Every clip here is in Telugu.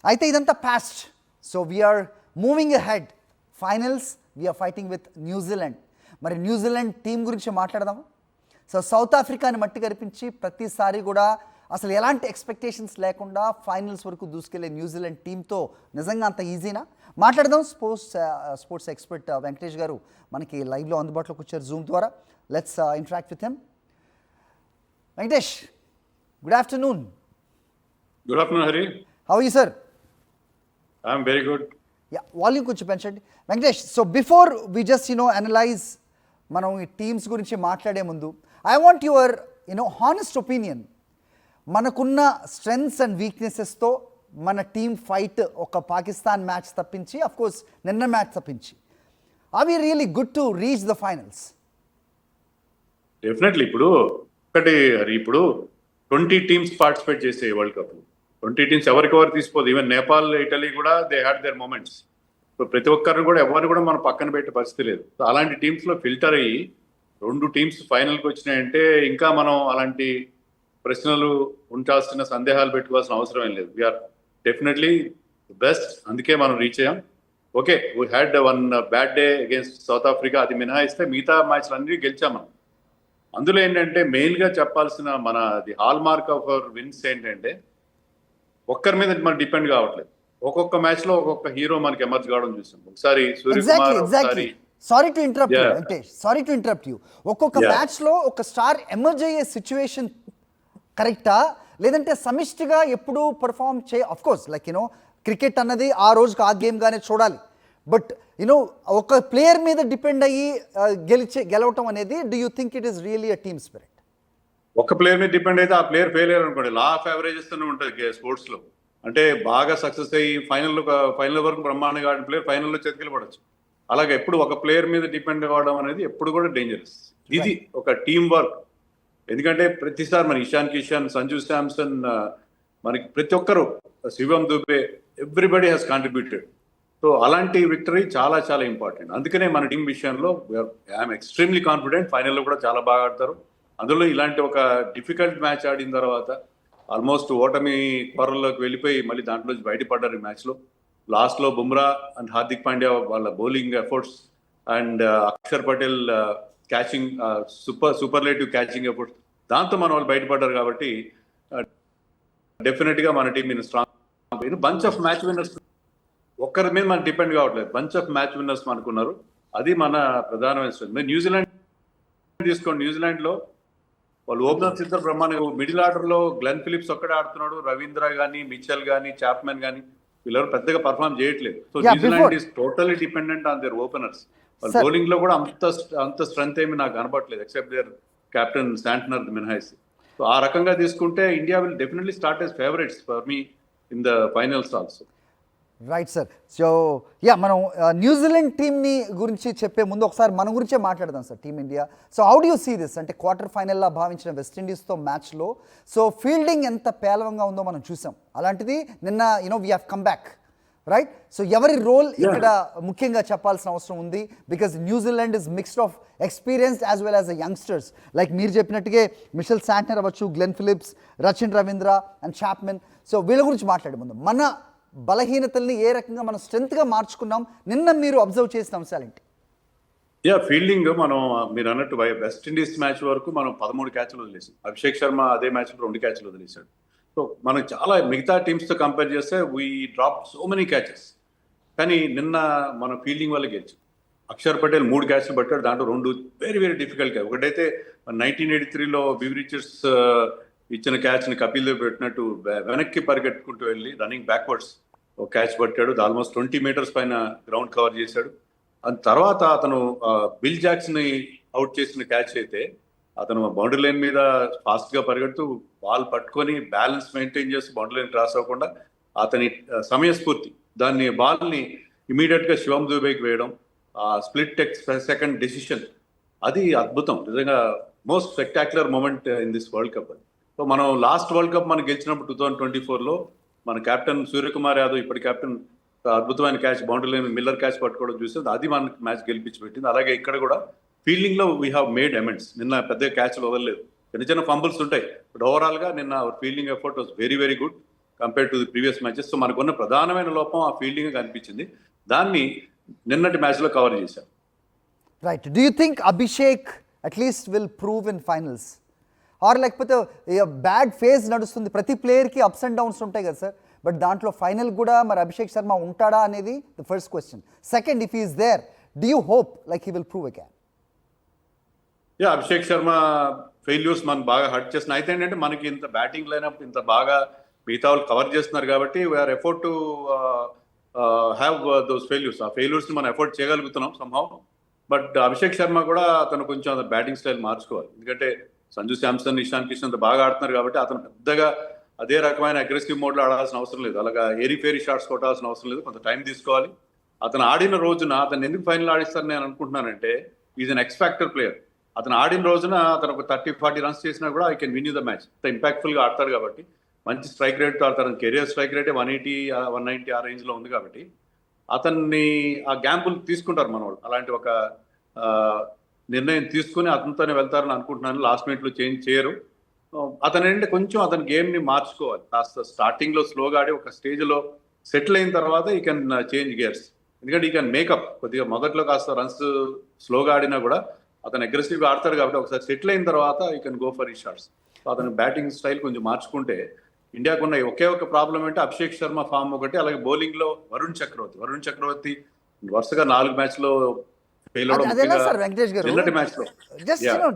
అయితే ఇదంతా past. So we are moving ahead. Finals we are fighting with New Zealand. మరి న్యూజిలాండ్ టీం గురించి మాట్లాడదాము. సో సౌత్ ఆఫ్రికాని మట్టి కనిపించి ప్రతిసారి కూడా అసలు ఎలాంటి ఎక్స్పెక్టేషన్స్ లేకుండా ఫైనల్స్ వరకు దూసుకెళ్లే న్యూజిలాండ్ టీంతో నిజంగా అంత ఈజీనా? మాట్లాడదాం. స్పోర్ట్స్ ఎక్స్పర్ట్ వెంకటేష్ గారు మనకి లైవ్లో అందుబాటులోకి వచ్చారు జూమ్ ద్వారా. Let's interact with him. Venkatesh, good afternoon. Good afternoon Hari. How you sir? I'm very good. Yeah, volume కొంచెం పెంచండి Venkatesh. So before we just analyse మనం ఈ టీమ్స్ గురించి మాట్లాడే ముందు I want your honest opinion. మనకున్న స్ట్రెంగ్స్ అండ్ వీక్నెసెస్తో మన టీమ్ ఫైట్ ఒక పాకిస్తాన్ మ్యాచ్ తప్పించి, అఫ్ కోర్స్ నిన్న మ్యాచ్ తప్పించి, are we really good to reach the finals? Definitely. ఇప్పుడు 20 టీమ్స్ పార్టిసిపేట్ చేసే వరల్డ్ కప్. 20 టీమ్స్ ఎవరికెవరు తీసిపోదు. ఈవెన్ నేపాల్, ఇటలీ కూడా they had their moments. So ప్రతి ఒక్కరిని కూడా ఎవరిని కూడా మనం పక్కన పెట్టే పరిస్థితి లేదు. సో అలాంటి టీమ్స్లో ఫిల్టర్ అయ్యి 2 టీమ్స్ ఫైనల్కి వచ్చినాయంటే ఇంకా మనం అలాంటి ప్రశ్నలు ఉంచాల్సిన, సందేహాలు పెట్టుకోవాల్సిన అవసరం ఏం లేదు. We are definitely best. అందుకే మనం రీచ్ అయ్యాం. Okay, we had one bad day against South Africa. అది మినహాయిస్తే మిగతా మ్యాచ్లు అన్నీ గెలిచాం మనం. అందులో ఏంటంటే మెయిన్గా చెప్పాల్సిన the hallmark of our wins ఏంటంటే ఒక్కరి మీద మనం డిపెండ్ కావట్లేదు. ఒక్కొక్క మ్యాచ్ లో ఒక్కొక్క హీరో మనకి ఎమర్జ్ కావడం చూసాం. ఒకసారి సూర్యకుమార్, ఒకసారి సారీ టు ఇంటరప్ట్ యూ. ఒక్కొక్క మ్యాచ్ లో ఒక స్టార్ ఎమర్జ్ అయ్యే సిచ్యువేషన్ కరెక్టా, లేదంటే సమిష్టిగా ఎప్పుడు perform of course like cricket అన్నది ఆ రోజుకి ఆ గేమ్ గానే చూడాలి. బట్ ఒక ప్లేయర్ మీద డిపెండ్ అయ్యి గెలవటం అనేది, do you think it is really a team spirit? ఒక ప్లేయర్ మీద డిపెండ్ అయితే ఆ ప్లేయర్ ఫెయిల్ అయ్యారు అనుకోండి. లా ఆఫ్ యావరేజెస్ అని ఉంటుంది స్పోర్ట్స్ లో. అంటే బాగా సక్సెస్ అయ్యి ఫైనల్ వరకు బ్రహ్మాండంగా ఆడిన ప్లేయర్ ఫైనల్లో చేతికి పడవచ్చు. అలాగే ఎప్పుడు ఒక ప్లేయర్ మీద డిపెండ్ కావడం అనేది ఎప్పుడు కూడా డేంజరస్. ఇది ఒక టీమ్ వర్క్. ఎందుకంటే ప్రతిసారి మన ఇషాన్ కిషాన్, సంజు శాంసన్, మనకి ప్రతి ఒక్కరు, Shivam Dube, everybody has contributed. So అలాంటి విక్టరీ చాలా చాలా ఇంపార్టెంట్. అందుకనే మన టీం విషయంలో ఐఎమ్ ఎక్స్ట్రీమ్లీ కాన్ఫిడెంట్. ఫైనల్లో కూడా చాలా బాగా ఆడతారు. అందులో ఇలాంటి ఒక డిఫికల్ట్ మ్యాచ్ ఆడిన తర్వాత ఆల్మోస్ట్ ఓటమి కొరల్లోకి వెళ్ళిపోయి మళ్ళీ దాంట్లో బయటపడ్డారు ఈ మ్యాచ్లో. లాస్ట్లో బుమ్రా అండ్ హార్దిక్ పాండ్యా వాళ్ళ bowling efforts and Axar Patel catching, superlative catching efforts, దాంతో మన వాళ్ళు బయటపడ్డారు. కాబట్టి డెఫినెట్గా మన టీం మీద strong. Bunch of match winners, ఒక్కరి మీద మనం డిపెండ్ కావట్లేదు. బంచ్ ఆఫ్ మ్యాచ్ విన్నర్స్ మనకున్నారు. అది మన ప్రధానమైన స్ట్రెంగ్త్. న్యూజిలాండ్ తీసుకోండి. న్యూజిలాండ్లో వాళ్ళు ఓపెనర్స్ ఇద్దరు బ్రహ్మాండంగా, మిడిల్ ఆర్డర్ లో గ్లెన్ ఫిలిప్స్ ఒక్కడే ఆడుతున్నాడు. రవీంద్ర గానీ, మిచెల్ గానీ, చాప్మెన్ గానీ వీళ్ళెవరు పెద్దగా పర్ఫామ్ చేయట్లేదు. So New Zealand is totally dependent on their openers. వాళ్ళ బౌలింగ్ లో కూడా అంత స్ట్రెంత్ ఏమి నాకు కనపట్లేదు, ఎక్సెప్ట్ దేర్ కెప్టెన్ శాంట్నర్ మినహాయిస్. సో ఆ రకంగా తీసుకుంటే India will definitely start as favourites for me in the finals also. Right sir. So మనం న్యూజిలాండ్ టీమ్ని గురించి చెప్పే ముందు ఒకసారి మన గురించే మాట్లాడదాం sir, team India. So how do you see this? అంటే క్వార్టర్ ఫైనల్లా భావించిన వెస్టిండీస్తో మ్యాచ్లో సో ఫీల్డింగ్ ఎంత పేలవంగా ఉందో మనం చూసాం. అలాంటిది నిన్న we have come back, right? So ఎవరి రోల్ ఇక్కడ ముఖ్యంగా చెప్పాల్సిన అవసరం ఉంది? Because New Zealand is mixed of experienced as well as the youngsters. Like మీరు చెప్పినట్టుగా మిషెల్ శాంట్నర్ అవ్వచ్చు, Glenn Phillips, Rachin Ravindra and Chapman. So వీళ్ళ గురించి మాట్లాడే ముందు మన బలహీనతల్ని ఏ రకంగా మనం స్ట్రెంత్గా మార్చుకున్నాం, నిన్న మీరు అబ్జర్వ్ చేసిన అంశాలేంటి? ఫీల్డింగ్ మనం మీరు అన్నట్టు వెస్ట్ ఇండీస్ మ్యాచ్ వరకు మనం 13 క్యాచ్లు వదిలేసాం. అభిషేక్ శర్మ అదే మ్యాచ్లో 2 క్యాచ్లు వదిలేశాడు. సో మనం చాలా మిగతా టీమ్స్తో కంపేర్ చేస్తే we drop so many catches. కానీ నిన్న మనం ఫీల్డింగ్ వల్ల గెలిచాం. అక్షర్ పటేల్ 3 క్యాచ్లు పట్టాడు. దాంట్లో 2 వెరీ వెరీ డిఫికల్ట్ క్యాచ్. ఒకటైతే 1983లో బివ్ రిచర్డ్స్ ఇచ్చిన క్యాచ్ని కపిల్ దేవ్ పెట్టినట్టు వెనక్కి పరిగెట్టుకుంటూ వెళ్ళి రన్నింగ్ బ్యాక్వర్డ్స్ ఒక క్యాచ్ పట్టాడు. ఆల్మోస్ట్ 20 మీటర్స్ పైన గ్రౌండ్ కవర్ చేశాడు. అండ్ తర్వాత అతను బిల్ జాక్స్ని అవుట్ చేసిన క్యాచ్ అయితే అతను బౌండరీ లైన్ మీద ఫాస్ట్గా పరిగెడుతూ బాల్ పట్టుకొని బ్యాలెన్స్ మెయింటైన్ చేస్తూ బౌండరీ లైన్ క్రాస్ అవ్వకుండా అతని సమయస్ఫూర్తి దాన్ని బాల్ని ఇమీడియట్గా శివం దుబేకి వేయడం, స్ప్లిట్ సెకండ్ డెసిషన్, అది అద్భుతం. నిజంగా most spectacular moment in this World Cup. So మనం లాస్ట్ వరల్డ్ కప్ మనం గెలిచినప్పుడు 2024లో మన కెప్టెన్ సూర్యకుమార్ యాదవ్, ఇప్పటి కెప్టెన్, అద్భుతమైన catch boundary line Miller catch పట్టుకోవడం చూస్తే అది మనకి మ్యాచ్ గెలిపించి పెట్టింది. అలాగే ఇక్కడ కూడా ఫీల్డింగ్ లో వీ హ్యావ్ మేడ్ అమెండ్స్. నిన్న పెద్ద క్యాచ్లు వదలలేదు, చిన్న చిన్న ఫంబుల్స్ ఉంటాయి. బట్ ఓవరాల్ గా నిన్న our fielding effort was very very good. Compare to the previous matches. So మనకున్న ప్రధానమైన లోపం ఆ ఫీల్డింగ్ కనిపించింది. దాన్ని నిన్నటి మ్యాచ్లో కవర్ చేశారు. Right. Do you think Abhishek at least will prove in finals? Or లేకపోతే బ్యాడ్ ఫేజ్ నడుస్తుంది, ప్రతి ప్లేయర్కి అప్స్ అండ్ డౌన్స్ ఉంటాయి కదా సార్, బట్ దాంట్లో ఫైనల్ కూడా మరి అభిషేక్ శర్మ ఉంటాడా అనేది the first question. Second, if is there, do you hope like he will prove again? Abhishek Sharma failures మనం బాగా హర్ట్ చేసిన. అయితే ఏంటంటే మనకి ఇంత బ్యాటింగ్ లైనప్ ఇంత బాగా మిగతా వాళ్ళు కవర్ చేస్తున్నారు కాబట్టి we are afford to have those failures. ఆ ఫెయిల్యూర్స్ మనం ఎఫోర్డ్ చేయగలుగుతున్నాం సంహౌ. బట్ అభిషేక్ శర్మ కూడా అతను కొంచెం బ్యాటింగ్ స్టైల్ మార్చుకోవాలి. ఎందుకంటే సంజు శాంసన్, ఇషాన్ కిషన్ అంత బాగా ఆడుతున్నారు కాబట్టి అతను పెద్దగా అదే రకమైన అగ్రెసివ్ మోడ్లో ఆడాల్సిన అవసరం లేదు, అలాగా ఏరీ ఫేరీ షాట్స్ కొట్టాల్సిన అవసరం లేదు, కొంత టైం తీసుకోవాలి. అతను ఆడిన రోజున అతను ఎందుకు ఫైనల్ ఆడిస్తారని నేను అనుకుంటున్నానంటే is an X factor player. అతను ఆడిన రోజున అతను ఒక 30-40 రన్స్ చేసినా కూడా I can win you the match. ఇంపాక్ట్ఫుల్గా ఆడతాడు కాబట్టి, మంచి స్ట్రైక్ రేట్తో ఆడతారు. కెరియర్ స్ట్రైక్ రేటే 180-190 ఆ రేంజ్లో ఉంది కాబట్టి అతన్ని ఆ గ్యాంపుల్ తీసుకుంటారు మన వాళ్ళు. అలాంటి ఒక నిర్ణయం తీసుకుని అతనితోనే వెళ్తారని అనుకుంటున్నాను. లాస్ట్ మినిట్లో చేంజ్ చేయరు. అతను ఏంటంటే కొంచెం అతని గేమ్ని మార్చుకోవాలి. కాస్త స్టార్టింగ్లో స్లోగా ఆడి ఒక స్టేజ్లో సెటిల్ అయిన తర్వాత ఈ కెన్ చేంజ్ గేర్స్. ఎందుకంటే ఈ కెన్ మేకప్. కొద్దిగా మొదట్లో కాస్త రన్స్ స్లోగా ఆడినా కూడా అతను అగ్రెసివ్గా ఆడతాడు కాబట్టి ఒకసారి సెటిల్ అయిన తర్వాత ఈ కెన్ గో ఫర్ ఈ షాట్స్. అతను బ్యాటింగ్ స్టైల్ కొంచెం మార్చుకుంటే ఇండియాకు ఉన్న ఒకే ఒక ప్రాబ్లం అంటే అభిషేక్ శర్మ ఫామ్ ఒకటి, అలాగే బౌలింగ్లో వరుణ్ చక్రవర్తి వరుసగా 4 మ్యాచ్లో ఫెయిల్ అవడం. అదేనా సార్ వెంకటేష్ గారు, నిన్నటి మ్యాచ్లో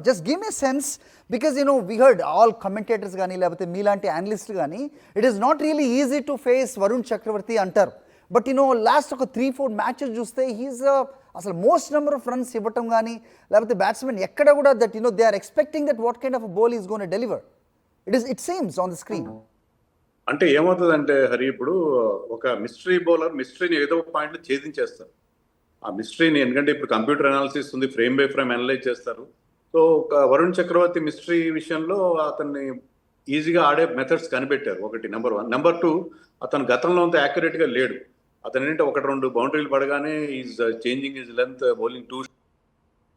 just give me sense, because we heard all commentators కానీ లేకపోతే మీలాంటి అనలిస్టులు కానీ it is not really easy to face Varun Chakravarthy అంటారు. బట్ లాస్ట్ ఒక 3-4 మ్యాచెస్ చూస్తే హీఈస్ అసలు మోస్ట్ నెంబర్ ఆఫ్ రన్స్ ఇవ్వటం కానీ లేకపోతే బ్యాట్స్మెన్ ఎక్కడ కూడా that they are expecting that what kind of bowl is gone deliver. It seems on the screen. అంటే ఏమవుతుందంటే హరి, ఇప్పుడు ఒక మిస్టరీ బౌలర్ మిస్టరీని ఏదో ఒక పాయింట్లో ఛేదించేస్తారు. ఆ మిస్టరీని ఎందుకంటే ఇప్పుడు కంప్యూటర్ అనాలిసిస్ ఉంది, ఫ్రేమ్ బై ఫ్రేమ్ అనలైజ్ చేస్తారు. సో ఒక వరుణ్ చక్రవర్తి మిస్టరీ విషయంలో అతన్ని ఈజీగా ఆడే మెథడ్స్ కనిపెట్టారు. ఒకటి నెంబర్ 1. నెంబర్ 2, అతను గతంలో అంత యాక్యురేట్గా లేడు. అతను ఏంటంటే 1-2 బౌండరీలు పడగానే is changing is length, bowling two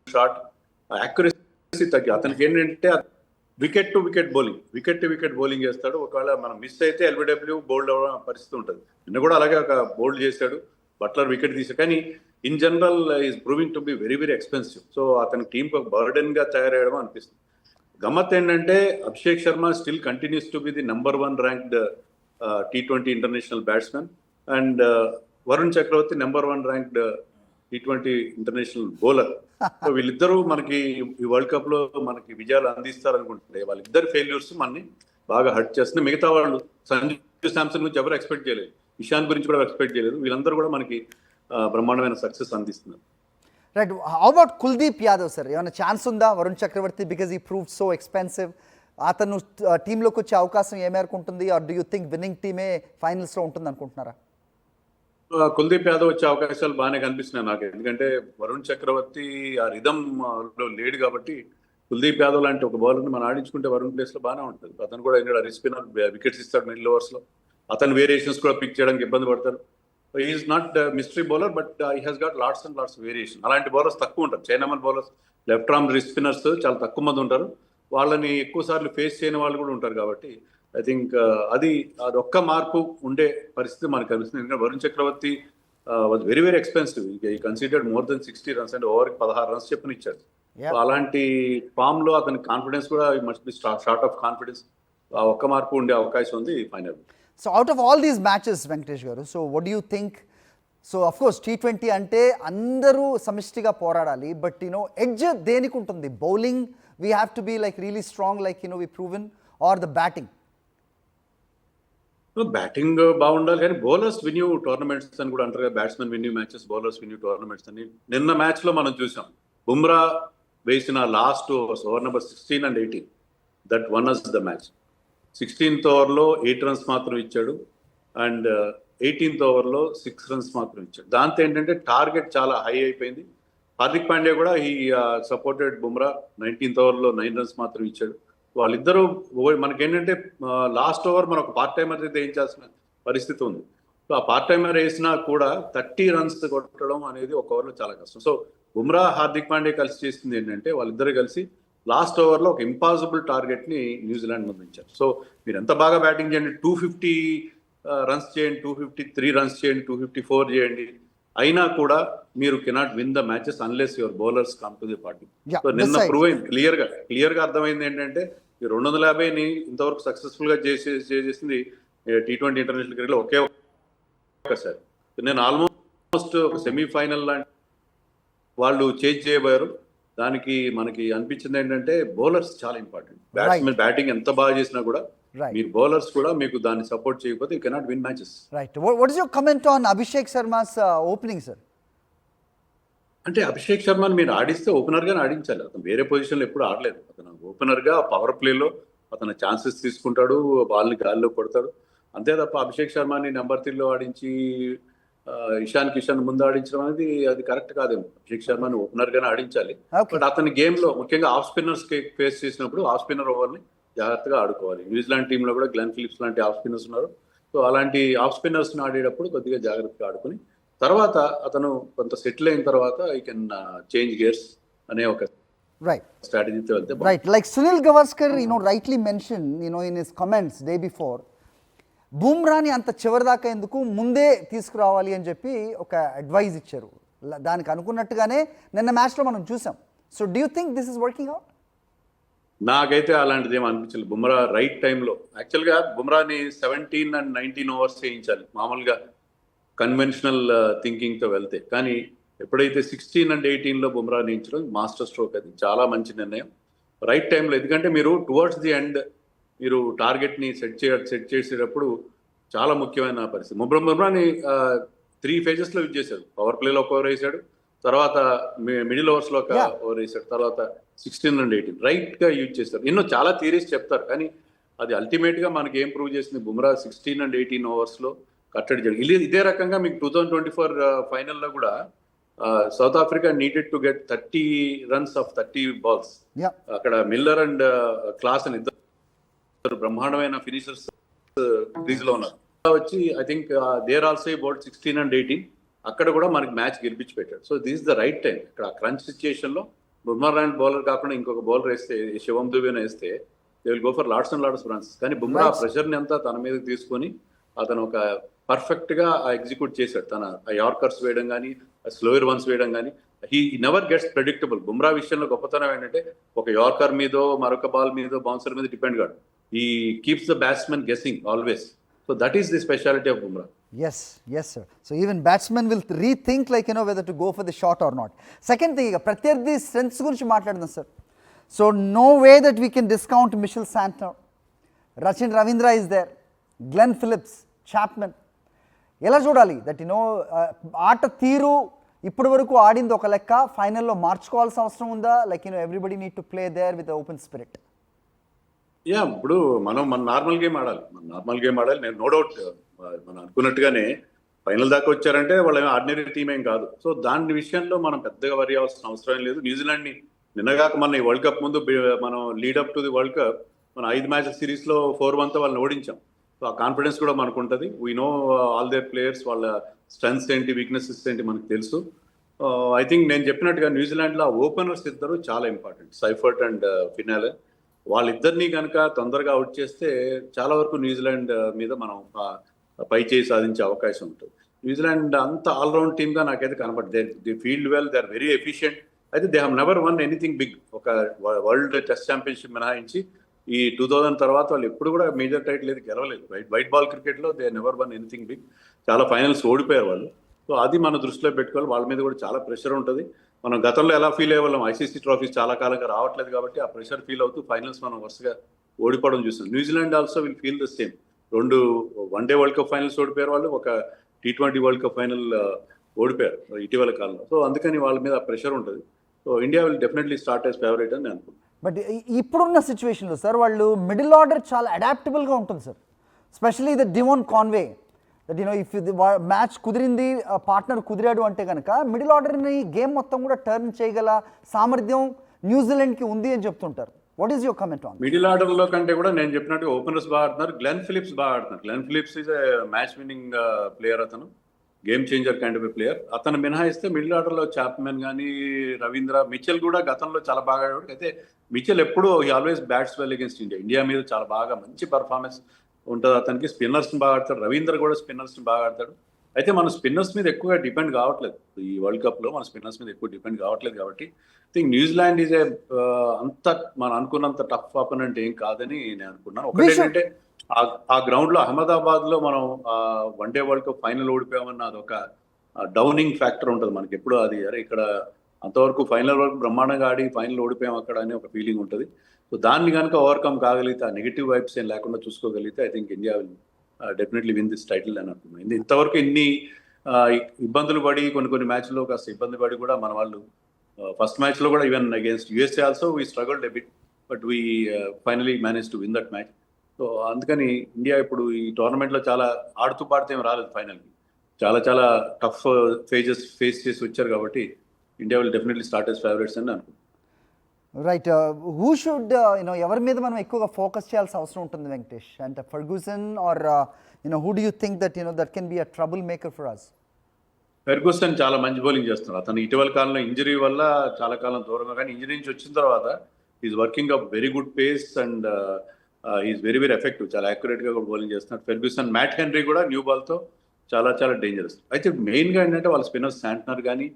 short, accuracy తగ్గి అతనికి ఏంటంటే వికెట్ టు వికెట్ బౌలింగ్ చేస్తాడు. ఒకవేళ మనం మిస్ అయితే ఎల్బిడబ్ల్యూ బౌల్డ్ అవ్వడం పరిస్థితి ఉంటుంది. నిన్న కూడా అలాగే ఒక బౌల్డ్ చేశాడు, బట్లర్ వికెట్ తీశాడు. కానీ in general is proving to be very very expensive. So అతని టీంకి ఒక బర్డెన్గా తయారయ్యడం అనిపిస్తుంది. గమ్మత్ ఏంటంటే Abhishek Sharma still continues to be the number 1 ranked T20 international batsmen and Varun Chakravarthy number 1 ranked T20 international bowler. So వీళ్ళిద్దరూ మనకి ఈ వరల్డ్ కప్ లో మనకి విజయాలు అందిస్తారనుకుంటే వాళ్ళిద్దరు ఫెయిల్యూర్స్ మనని బాగా హర్ట్ చేస్తుంది. మిగతా వాళ్ళు సంజు శాంసన్ గురించి ఎవరు ఎక్స్పెక్ట్ చేయలేదు, ఇషాన్ గురించి కూడా ఎక్స్పెక్ట్ చేయలేదు. వీళ్ళందరూ కూడా మనకి బ్రహ్మాండమైన సక్సెస్ అందిస్తున్నారు. Right. How about Kuldeep Yadav sir? ఏమైనా ఛాన్స్ ఉందా Varun Chakravarthy? Because he proved so expensive. అతను టీంలోకి వచ్చే అవకాశం ఏ మేరకు ఉంటుంది? Or do you think winning టీమే ఫైనల్స్లో ఉంటుంది అనుకుంటున్నారా? కుల్దీప్ యాదవ్ వచ్చే అవకాశాలు బాగానే కనిపిస్తున్నాయి నాకు. ఎందుకంటే వరుణ్ చక్రవర్తి ఆ రిధమ్ లో లేడు కాబట్టి కుల్దీప్ యాదవ్ లాంటి ఒక బౌలర్ని మనం ఆడించుకుంటే వరుణ్ ప్లేస్ లో బాగానే ఉంటుంది. అతను కూడా ఎందుకంటే రిస్పినర్ వికెట్స్ ఇస్తాడు మిడిల్ ఓవర్స్ లో. అతను వేరియేషన్స్ కూడా పిక్ చేయడానికి ఇబ్బంది పడతారు. Is not mystery bowler but he has got lots and lots variation. అలాంటి బౌలర్స్ తక్కువ ఉంటారు. Chinaman bowlers, left arm spinners చాలా తక్కువ మంది ఉంటారు. వాళ్ళని ఎక్కువ సార్లు ఫేస్ చేయని వాళ్ళు కూడా ఉంటారు కాబట్టి ఐ థింక్ అది ఒక్క మార్పు ఉండే పరిస్థితి మనకు కనిపిస్తుంది. ఎందుకంటే వరుణ్ చక్రవర్తి వాజ్ వెరీ వెరీ ఎక్స్పెన్సివ్. ఈ కన్సిడర్డ్ మోర్ దెన్ 60 రన్స్ అంటే ఓవర్కి 16 రన్స్ చెప్పని ఇచ్చారు. అలాంటి ఫామ్ లో అతని కాన్ఫిడెన్స్ కూడా must be short of confidence. ఒక్క మార్పు ఉండే అవకాశం ఉంది final. So out of all these matches Venkatesh garu, so what do you think? So of course T20 అంటే అందరూ సమిష్టిగా పోరాడాలి, బట్ ఎడ్జ్ దేనికి ఉంటుంది? Bowling we have to be like really strong like we proven, or the batting? Batting బాగుండాలి కానీ బౌలర్స్ విన్ యూ టోర్నమెంట్స్ అని కూడా అంటారు కదా. Batsmen win you matches, bowlers win you tournaments అని. నిన్న మ్యాచ్ లో మనం చూసాం బుమ్రా వేసిన last over number 16 and 18 that won us the match. 16th ఓవర్లో 8 runs మాత్రం ఇచ్చాడు అండ్ 18th ఓవర్లో 6 runs మాత్రం ఇచ్చాడు. దాంతో ఏంటంటే టార్గెట్ చాలా హై అయిపోయింది. హార్దిక్ పాండ్యా కూడా ఈ సపోర్టెడ్ బుమ్రా 19th ఓవర్లో 9 runs మాత్రం ఇచ్చాడు. వాళ్ళిద్దరూ మనకేంటంటే లాస్ట్ ఓవర్ మనం ఒక పార్ట్ టైమర్ అయితే వేయించాల్సిన పరిస్థితి ఉంది. సో ఆ పార్ట్ టైమర్ వేసినా కూడా 30 runs కొట్టడం అనేది ఒక ఓవర్లో చాలా కష్టం. సో బుమ్రా, హార్దిక్ పాండ్యా కలిసి చేసింది ఏంటంటే వాళ్ళిద్దరు కలిసి లాస్ట్ ఓవర్లో ఒక ఇంపాసిబుల్ టార్గెట్ని న్యూజిలాండ్ ముందు ఉంచారు. సో మీరు ఎంత బాగా బ్యాటింగ్ చేయండి, 250 రన్స్ చేయండి, 253 రన్స్ చేయండి, 254 చేయండి, అయినా కూడా మీరు cannot win the matches unless your bowlers come to the party. Yeah, so నిన్న besides- ప్రూవ్ అయింది క్లియర్గా అర్థమైంది ఏంటంటే ఈ 250ని ఇంతవరకు సక్సెస్ఫుల్ గా చేసింది T20 ఇంటర్నేషనల్ క్రికెట్ లో ఒకే ఒక్కసారి. నేను ఆల్మోస్ట్ ఒక సెమీఫైనల్ లాంటి వాళ్ళు చేంజ్ చేయబోయారు. దానికి మనకి అనిపించింది ఏంటంటే బౌలర్స్ చాలా ఇంపార్టెంట్. బ్యాట్స్మెన్ బ్యాటింగ్ ఎంత బాగా చేసినా కూడా Right. మీరు బౌలర్స్ కూడా మీకు దాన్ని సపోర్ట్ చేయకపోతే you cannot win matches. Right. What is your comment on Abhishek Sharma's opening, sir? అంటే అభిషేక్ శర్మని మీరు ఆడిస్తే ఓపెనర్ గానే ఆడించాలి. అతను వేరే పొజిషన్లో ఎప్పుడు ఆడలేదు. అతను ఓపెనర్ గా పవర్ ప్లేలో అతను ఛాన్సెస్ తీసుకుంటాడు, బాల్ని గాల్లో కొడతాడు. అంతే తప్ప అభిషేక్ శర్మని నెంబర్ 3లో ఆడించి ఇషాన్ కిషన్ ముందు ఆడించడం అనేది అది కరెక్ట్ కాదేమో. అభిషేక్ శర్మని ఓపెనర్ గానే ఆడించాలి. Okay. బట్ అతని గేమ్ లో ముఖ్యంగా ఆఫ్ స్పిన్నర్స్ ఫేస్ చేసినప్పుడు ఆఫ్ స్పిన్నర్ ఓవర్ని జాగ్రత్తగా ఆడుకోవాలి. న్యూజిలాండ్ టీంలో కూడా గ్లెన్ ఫిలిప్స్ లాంటి ఆఫ్ స్పిన్నర్స్ ఉన్నారు. సో అలాంటి ఆఫ్ స్పిన్నర్స్ ఆడేటప్పుడు కొద్దిగా జాగ్రత్తగా ఆడుకుని తర్వాత అతను కొంత సెటిల్ అయిన తర్వాత ఐ కెన్ చేంజ్ గేర్స్ అనే ఒక Right. స్ట్రాటజీతో వెళ్తే Right. Like Sunil Gavaskar, rightly mentioned, in his comments day before, బూమ్రాని అంత చివరిదాకా ఎందుకు ముందే తీసుకురావాలి అని చెప్పి ఒక అడ్వైజ్ ఇచ్చారు. దానికి అనుకున్నట్టుగానే నిన్న మ్యాచ్లో మనం చూసాం. So do you think this is working out? నాకైతే అలాంటిది ఏం అనిపించలేదు. బుమ్రా రైట్ టైంలో యాక్చువల్గా బుమ్రాని 17 and 19 ఓవర్స్ చేయించాలి మామూలుగా కన్వెన్షనల్ థింకింగ్తో వెళ్తే. కానీ ఎప్పుడైతే 16 and 18లో బుమ్రా నియించడం మాస్టర్ స్ట్రోక్. అది చాలా మంచి నిర్ణయం రైట్ టైంలో. ఎందుకంటే మీరు టువర్డ్స్ ది ఎండ్ మీరు టార్గెట్ని సెట్ చేసేటప్పుడు చాలా ముఖ్యమైన పరిస్థితి. బుమ్రాని 3 phases యూజ్ చేశాడు. పవర్ ప్లేలో ఒక ఓవర్ వేసాడు, తర్వాత మిడిల్ ఓవర్స్లో ఒక ఓవర్ వేసాడు, తర్వాత 16 and 18 రైట్గా యూజ్ చేస్తారు. ఎన్నో చాలా థియరీస్ చెప్తారు, కానీ అది అల్టిమేట్గా మనకి ఏం ప్రూవ్ చేసింది, బుమ్రా 16 and 18 ఓవర్స్లో కట్టడి చేయడం. ఇదే రకంగా మీకు 2024 ఫైనల్లో కూడా South Africa needed to get 30 runs off 30 balls. అక్కడ మిల్లర్ అండ్ క్లాసన్ ఇద్దరు బ్రహ్మాండమైన ఫినిషర్స్ క్రీజ్ లో ఉన్నారు. వచ్చి I think there also about 16 and 18 అక్కడ కూడా మనకి మ్యాచ్ గెలిపించి పెట్టాడు. So this the right time. ఇక్కడ క్రంచ్ సిచ్యుయేషన్ లో బుమ్రా లాంటి బౌలర్ కాకుండా ఇంకొక బౌలర్ వేస్తే, శివం దుబేని వేస్తే they will go for lots and lots runs. కానీ బుమ్రా ప్రెషర్ని అంతా తన మీదకి తీసుకొని అతను ఒక పర్ఫెక్ట్ గా ఎగ్జిక్యూట్ చేశాడు. తన యార్కర్స్ వేయడం కానీ, స్లోయర్ వన్స్ వేయడం కానీ, he never gets predictable. Bumrah విషయంలో గొప్పతనం ఏంటంటే ఒక యార్కర్ మీదో మరొక బాల్ మీదో బౌన్సర్ మీద డిపెండ్ కాదు. He keeps the batsmen guessing always. So that is the speciality of Bumrah. Yes, sir. So even batsmen will rethink whether to go for the shot or not. Second thing, ప్రత్యర్థి స్ట్రెంగ్స్ గురించి మాట్లాడదాం sir. So no way that we can discount Mitchell Santner, Rachin Ravindra is there, Glenn Phillips, Chapman. ఎలా చూడాలి దట్ ఆట తీరు ఇప్పటి వరకు ఆడింది ఒక లెక్క, ఫైనల్లో మార్చుకోవాల్సిన అవసరం ఉందా? Everybody need to play there with open spirit. ఇప్పుడు మన నార్మల్ గేమ్ ఆడాలి. నేను నో డౌట్ మనం అనుకున్నట్టుగానే ఫైనల్ దాకా వచ్చారంటే వాళ్ళు ఆర్డినరీ టీం ఏం కాదు. సో దాని విషయంలో మనం పెద్దగా వరి అవ్వాల్సిన అవసరం లేదు. న్యూజిలాండ్ని నిన్నగాక మన ఈ వరల్డ్ కప్ ముందు మనం లీడప్ టు ది వరల్డ్ కప్ మన 5 మ్యాచ్ల సిరీస్లో 4-1తో వాళ్ళని ఓడించాం. సో ఆ కాన్ఫిడెన్స్ కూడా మనకు ఉంటుంది. We know all their players, వాళ్ళ స్ట్రెంగ్స్ ఏంటి, వీక్నెసెస్ ఏంటి మనకు తెలుసు. ఐ థింక్ నేను చెప్పినట్టుగా న్యూజిలాండ్లో ఓపెనర్స్ ఇద్దరు చాలా ఇంపార్టెంట్, సైఫర్ట్ అండ్ ఫినాలే. వాళ్ళిద్దరినీ కనుక తొందరగా అవుట్ చేస్తే చాలా వరకు న్యూజిలాండ్ మీద మనం పై చేయి సాధించే అవకాశం ఉంటుంది. న్యూజిలాండ్ అంత ఆల్రౌండ్ టీమ్గా నాకైతే కనపడదు. The field well, they are very efficient. అయితే they have never won anything big. ఒక వరల్డ్ టెస్ట్ ఛాంపియన్షిప్ మినహాయించి ఈ 2000 తర్వాత వాళ్ళు ఎప్పుడు కూడా మేజర్ టైటిల్ ఏది గెలవలేదు. వైట్ బాల్ క్రికెట్లో they never won anything big. చాలా ఫైనల్స్ ఓడిపోయారు వాళ్ళు. సో అది మనం దృష్టిలో పెట్టుకోవాలి. వాళ్ళ మీద కూడా చాలా ప్రెషర్ ఉంటుంది. మనం గతంలో ఎలా ఫీల్ అయ్యేవాళ్ళం, ఐసీసీ ట్రోఫీస్ చాలా కాలంగా రావట్లేదు కాబట్టి ఆ ప్రెషర్ ఫీల్ అవుతూ ఫైనల్స్ మనం వరుసగా ఓడిపోవడం చూస్తాం. New Zealand also will feel the same. 2 one day world cup finals ఓడిపోయారు వాళ్ళు, ఒక T20 వరల్డ్ కప్ ఫైనల్ ఓడిపోయారు ఇటీవల కాలంలో. సో అందుకని వాళ్ళ మీద ప్రెషర్ ఉంటుంది. So India will definitely start as favourite అని నేను అనుకుంటున్నాను. బట్ ఇప్పుడున్న సిచ్యువేషన్లో సార్ వాళ్ళు మిడిల్ ఆర్డర్ చాలా అడాప్టబుల్గా ఉంటుంది sir. Specially the Devon Conway, that if match కుదిరింది, పార్ట్నర్ కుదిరాడు అంటే కనుక మిడిల్ ఆర్డర్ని గేమ్ మొత్తం కూడా టర్న్ చేయగల సామర్థ్యం న్యూజిలాండ్కి ఉంది అని చెప్తుంటారు. What is your comment on? Middle ఆర్డర్లో కంటే కూడా నేను చెప్పినట్టు ఓపెనర్స్ బాగా ఆడుతున్నారు. గ్లెన్ ఫిలిప్స్ బాగా ఆడుతున్నారు. Glenn Phillips is match winning player. అతను game changer kind of a player. అతను మినహాయిస్తే మిడిల్ ఆర్డర్లో చాప్మెన్ కానీ, రవీంద్ర, మిచెల్ కూడా గతంలో చాలా బాగా ఆడాడు. అయితే మిచెల్ ఎప్పుడు always bats well against India మీద చాలా బాగా మంచి పర్ఫార్మెన్స్ ఉంటుంది అతనికి. స్పిన్నర్స్ని బాగా ఆడతాడు, రవీంద్ర కూడా స్పిన్నర్స్ని బాగా ఆడతాడు. అయితే మన స్పిన్నర్స్ మీద ఎక్కువగా డిపెండ్ కావట్లేదు ఈ వరల్డ్ కప్లో, మన స్పిన్నర్స్ మీద ఎక్కువ డిపెండ్ కావట్లేదు కాబట్టి ఐ థింక్ న్యూజిలాండ్ ఈజ్ అంత మనం అనుకున్నంత టఫ్ అపోనెంట్ ఏం కాదని నేను అనుకున్నాను. ఒకటి ఏంటంటే ఆ గ్రౌండ్లో అహ్మదాబాద్లో మనం వన్డే వరల్డ్ కప్ ఫైనల్ ఓడిపోయామన్న అదొక డౌనింగ్ ఫ్యాక్టర్ ఉంటుంది మనకి ఎప్పుడు. అది అరే ఇక్కడ అంతవరకు ఫైనల్ వరకు బ్రహ్మాండంగా ఆడి ఫైనల్ ఓడిపోయాం అక్కడ అని ఒక ఫీలింగ్ ఉంటుంది. సో దాన్ని కనుక ఓవర్కమ్ కాగలిగితే, ఆ నెగిటివ్ వైబ్స్ ఏం లేకుండా చూసుకోగలిగితే I think India will definitely win this title అని అనుకున్నాను. ఇంతవరకు ఇన్ని ఇబ్బందులు పడి కొన్ని మ్యాచ్లో కాస్త ఇబ్బంది పడి కూడా మన వాళ్ళు ఫస్ట్ మ్యాచ్లో కూడా even against USA also we struggled a bit but we finally manage to win that match. So అందుకని ఇండియా ఇప్పుడు ఈ టోర్నమెంట్లో చాలా ఆడుతూ పాడుతూ ఏం రాలేదు ఫైనల్కి. చాలా టఫ్ ఫేస్ చేసి వచ్చారు కాబట్టి India will definitely start as favourites అని అనుకుంటున్నాను. రైట్. హూ షుడ్ ఎవరి మీద మనం ఎక్కువగా ఫోకస్ చేయాల్సిన అవసరం ఉంటుంది వెంకటేష్? అంటే Ferguson or who do you think that that can be a trouble maker for us? Ferguson చాలా మంచి బౌలింగ్ చేస్తున్నాడు. అతను ఇటీవల కాలంలో ఇంజరీ వల్ల చాలా కాలం దూరంగా, కానీ ఇంజరీ నుంచి వచ్చిన తర్వాత is working up very good pace and is very effective. చాలా యాక్యురేట్గా కూడా బౌలింగ్ చేస్తున్నాడు ఫెర్గూసన్. మ్యాట్ హెన్రీ కూడా న్యూ బాల్తో చాలా డేంజరస్. అయితే మెయిన్గా ఏంటంటే వాళ్ళ స్పిన్నర్స్ శాంట్నర్ కానీ,